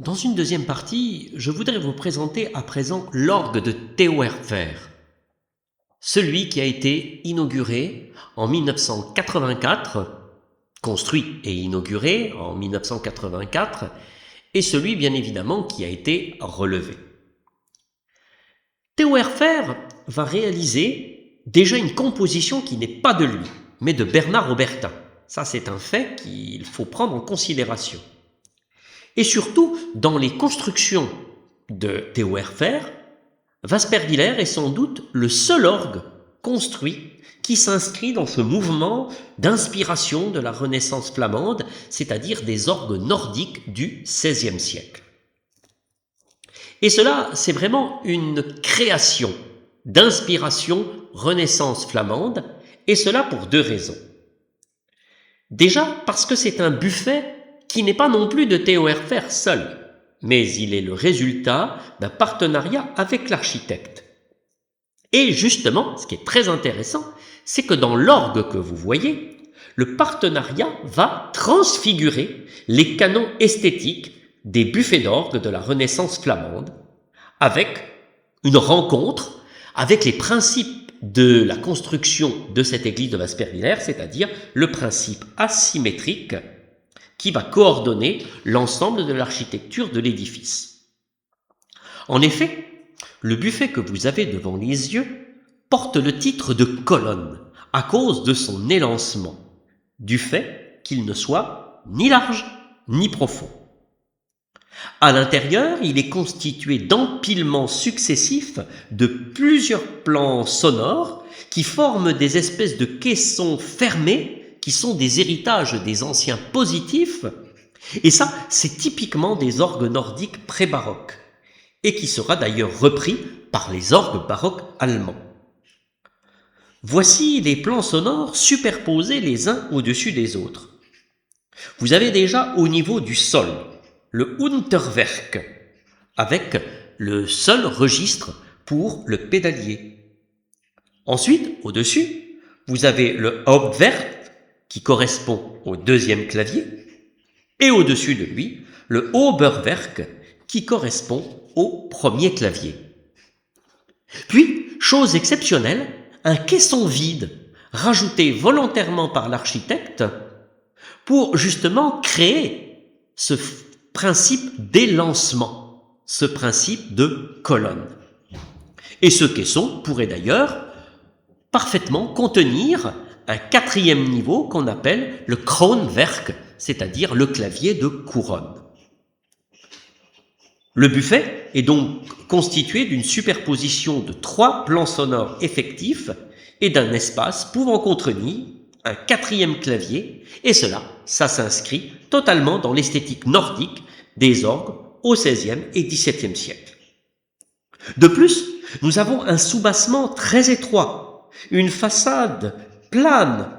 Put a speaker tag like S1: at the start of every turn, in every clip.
S1: Dans une deuxième partie, je voudrais vous présenter à présent l'orgue de Theoerfer, celui qui a été inauguré en 1984, construit et inauguré en 1984, et celui bien évidemment qui a été relevé. Theoerfer va réaliser déjà une composition qui n'est pas de lui, mais de Bernard Aubertin. Ça, c'est un fait qu'il faut prendre en considération. Et surtout, dans les constructions de Theoerfer, Wasperviller est sans doute le seul orgue construit qui s'inscrit dans ce mouvement d'inspiration de la Renaissance flamande, c'est-à-dire des orgues nordiques du XVIe siècle. Et cela, c'est vraiment une création d'inspiration Renaissance flamande, et cela pour deux raisons. Déjà parce que c'est un buffet qui n'est pas non plus de Theoerfer seul, mais il est le résultat d'un partenariat avec l'architecte. Et justement, ce qui est très intéressant, c'est que dans l'orgue que vous voyez, le partenariat va transfigurer les canons esthétiques des buffets d'orgue de la Renaissance flamande, avec une rencontre avec les principes de la construction de cette église de Wasperviller, c'est-à-dire le principe asymétrique qui va coordonner l'ensemble de l'architecture de l'édifice. En effet, le buffet que vous avez devant les yeux porte le titre de colonne à cause de son élancement, du fait qu'il ne soit ni large ni profond. À l'intérieur, il est constitué d'empilements successifs de plusieurs plans sonores qui forment des espèces de caissons fermés qui sont des héritages des anciens positifs, et ça, c'est typiquement des orgues nordiques pré-baroques, et qui sera d'ailleurs repris par les orgues baroques allemands. Voici les plans sonores superposés les uns au-dessus des autres. Vous avez déjà au niveau du sol le Unterwerk, avec le seul registre pour le pédalier. Ensuite, au-dessus, vous avez le Hauptwerk, qui correspond au deuxième clavier, et au-dessus de lui, le Oberwerk, qui correspond au premier clavier. Puis, chose exceptionnelle, un caisson vide, rajouté volontairement par l'architecte, pour justement créer ce principe d'élancement, ce principe de colonne. Et ce caisson pourrait d'ailleurs parfaitement contenir un quatrième niveau qu'on appelle le Kronwerk, c'est-à-dire le clavier de couronne. Le buffet est donc constitué d'une superposition de 3 plans sonores effectifs et d'un espace pouvant contenir un quatrième clavier, et cela, ça s'inscrit totalement dans l'esthétique nordique des orgues au XVIe et XVIIe siècle. De plus, nous avons un soubassement très étroit, une façade plane,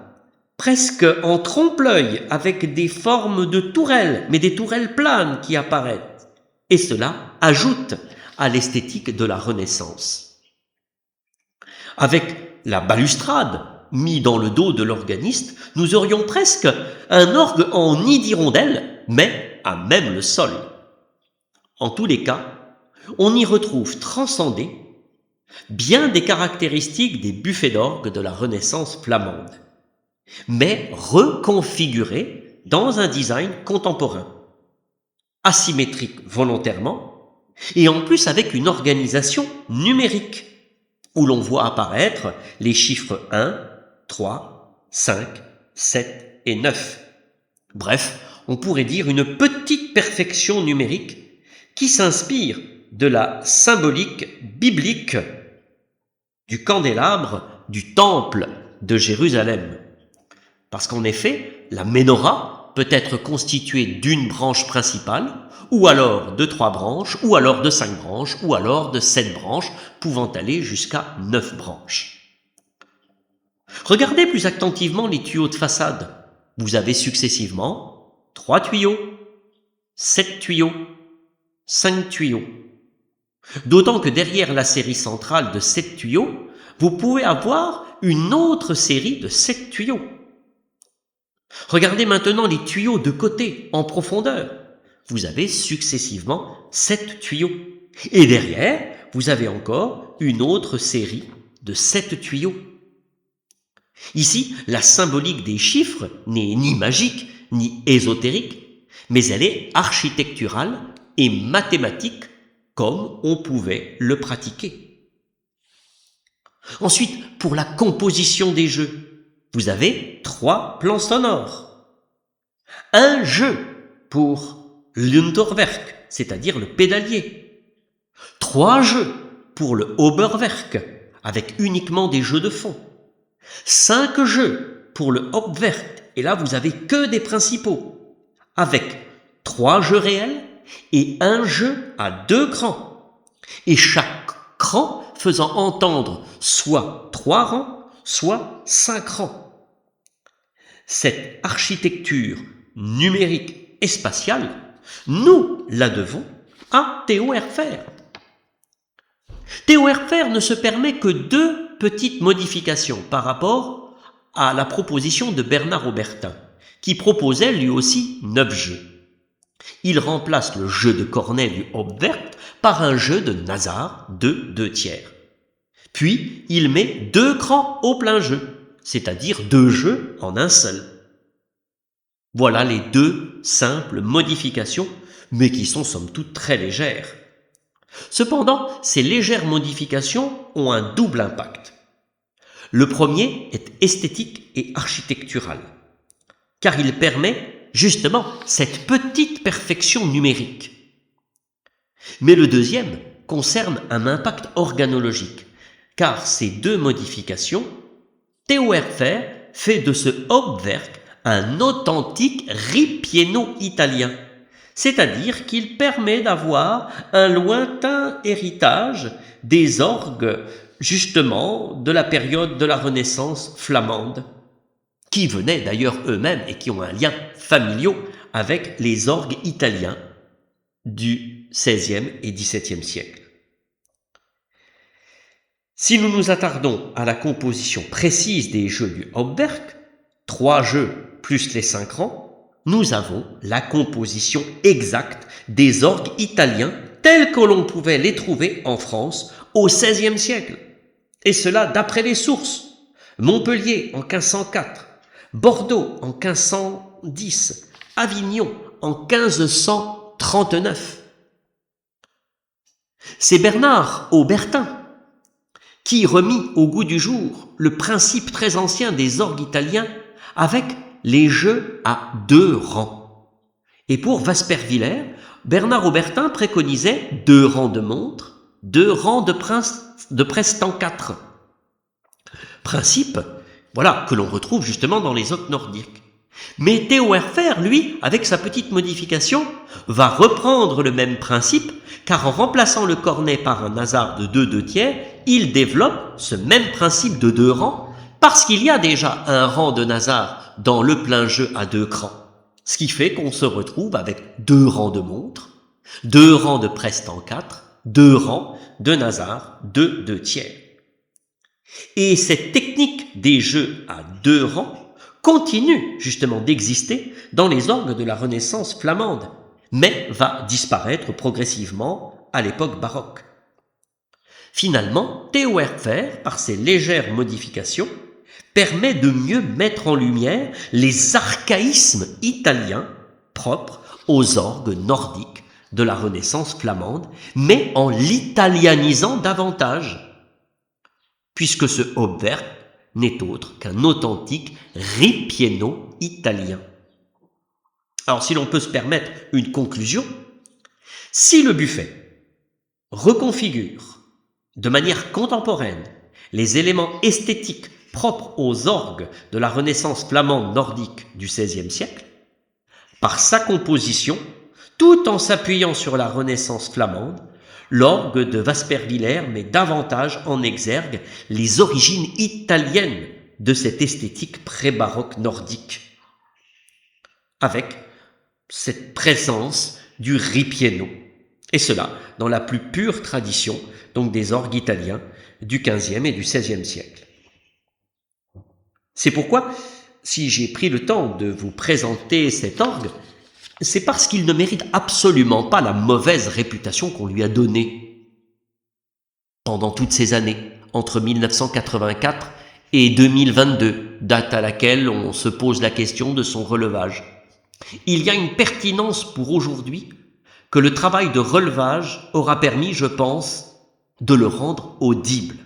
S1: presque en trompe-l'œil, avec des formes de tourelles, mais des tourelles planes qui apparaissent. Et cela ajoute à l'esthétique de la Renaissance. Avec la balustrade mis dans le dos de l'organiste, nous aurions presque un orgue en nid d'hirondelle, mais à même le sol. En tous les cas, on y retrouve transcendé bien des caractéristiques des buffets d'orgue de la Renaissance flamande, mais reconfigurés dans un design contemporain, asymétrique volontairement, et en plus avec une organisation numérique, où l'on voit apparaître les chiffres 1, 3, 5, 7 et 9. Bref, on pourrait dire une petite perfection numérique qui s'inspire de la symbolique biblique du candélabre du temple de Jérusalem. Parce qu'en effet, la menorah peut être constituée d'une branche principale, ou alors de 3 branches, ou alors de 5 branches, ou alors de 7 branches, pouvant aller jusqu'à 9 branches. Regardez plus attentivement les tuyaux de façade. Vous avez successivement 3 tuyaux, 7 tuyaux, 5 tuyaux. D'autant que derrière la série centrale de 7 tuyaux, vous pouvez avoir une autre série de 7 tuyaux. Regardez maintenant les tuyaux de côté, en profondeur. Vous avez successivement 7 tuyaux. Et derrière, vous avez encore une autre série de 7 tuyaux. Ici, la symbolique des chiffres n'est ni magique, ni ésotérique, mais elle est architecturale et mathématique comme on pouvait le pratiquer. Ensuite, pour la composition des jeux, vous avez 3 plans sonores. Un jeu pour l'Unterwerk, c'est-à-dire le pédalier. 3 jeux pour le Oberwerk, avec uniquement des jeux de fond. 5 jeux pour le Hauptwerk, et là vous avez que des principaux, avec 3 jeux réels et un jeu à 2 crans. Et chaque cran faisant entendre soit 3 rangs, soit 5 rangs. Cette architecture numérique et spatiale, nous la devons à Theo Herfer. Theo Herfer ne se permet que 2 petites modifications par rapport à la proposition de Bernard Aubertin, qui proposait lui aussi 9 jeux. Il remplace le jeu de cornet du Hauptwerk par un jeu de Nazar de 2/3. Puis, il met 2 crans au plein jeu, c'est-à-dire 2 jeux en un seul. Voilà les 2 simples modifications, mais qui sont somme toute très légères. Cependant, ces légères modifications ont un double impact. Le premier est esthétique et architectural, car il permet justement cette petite perfection numérique. Mais le deuxième concerne un impact organologique, car ces 2 modifications, Theo Herfer fait de ce Hauptwerk un authentique ripieno italien, c'est-à-dire qu'il permet d'avoir un lointain héritage des orgues, justement, de la période de la Renaissance flamande, qui venaient d'ailleurs eux-mêmes et qui ont un lien familial avec les orgues italiens du XVIe et XVIIe siècle. Si nous nous attardons à la composition précise des jeux du Hauptwerk, 3 jeux plus les 5 rangs, nous avons la composition exacte des orgues italiens tels que l'on pouvait les trouver en France au XVIe siècle. Et cela d'après les sources. Montpellier en 1504, Bordeaux en 1510, Avignon en 1539. C'est Bernard Aubertin qui remit au goût du jour le principe très ancien des orgues italiens avec les jeux à 2 rangs. Et pour Wasperviller, Bernard Aubertin préconisait 2 rangs de montres, 2 rangs de preste en 4. Principe, voilà, que l'on retrouve justement dans les orgues nordiques. Mais Theo Herfer, lui, avec sa petite modification, va reprendre le même principe, car en remplaçant le cornet par un Nazar de 2/2, il développe ce même principe de 2 rangs, parce qu'il y a déjà un rang de Nazar dans le plein jeu à 2 crans. Ce qui fait qu'on se retrouve avec 2 rangs de montres, 2 rangs de preste en 4, 2 rangs de Nazar de 2/3. Et cette technique des jeux à 2 rangs continue justement d'exister dans les orgues de la Renaissance flamande, mais va disparaître progressivement à l'époque baroque. Finalement, Theo Herfer, par ses légères modifications, permet de mieux mettre en lumière les archaïsmes italiens propres aux orgues nordiques de la Renaissance flamande, mais en l'italianisant davantage, puisque ce Hauptwerk n'est autre qu'un authentique ripieno italien. Alors si l'on peut se permettre une conclusion, Si le buffet reconfigure de manière contemporaine les éléments esthétiques propres aux orgues de la Renaissance flamande nordique du XVIe siècle, par sa composition, tout en s'appuyant sur la Renaissance flamande, l'orgue de Waspervillers met davantage en exergue les origines italiennes de cette esthétique pré-baroque nordique, avec cette présence du ripieno, et cela dans la plus pure tradition donc des orgues italiens du XVe et du XVIe siècle. C'est pourquoi, si j'ai pris le temps de vous présenter cet orgue, c'est parce qu'il ne mérite absolument pas la mauvaise réputation qu'on lui a donnée pendant toutes ces années, entre 1984 et 2022, date à laquelle on se pose la question de son relevage. Il y a une pertinence pour aujourd'hui que le travail de relevage aura permis, je pense, de le rendre audible.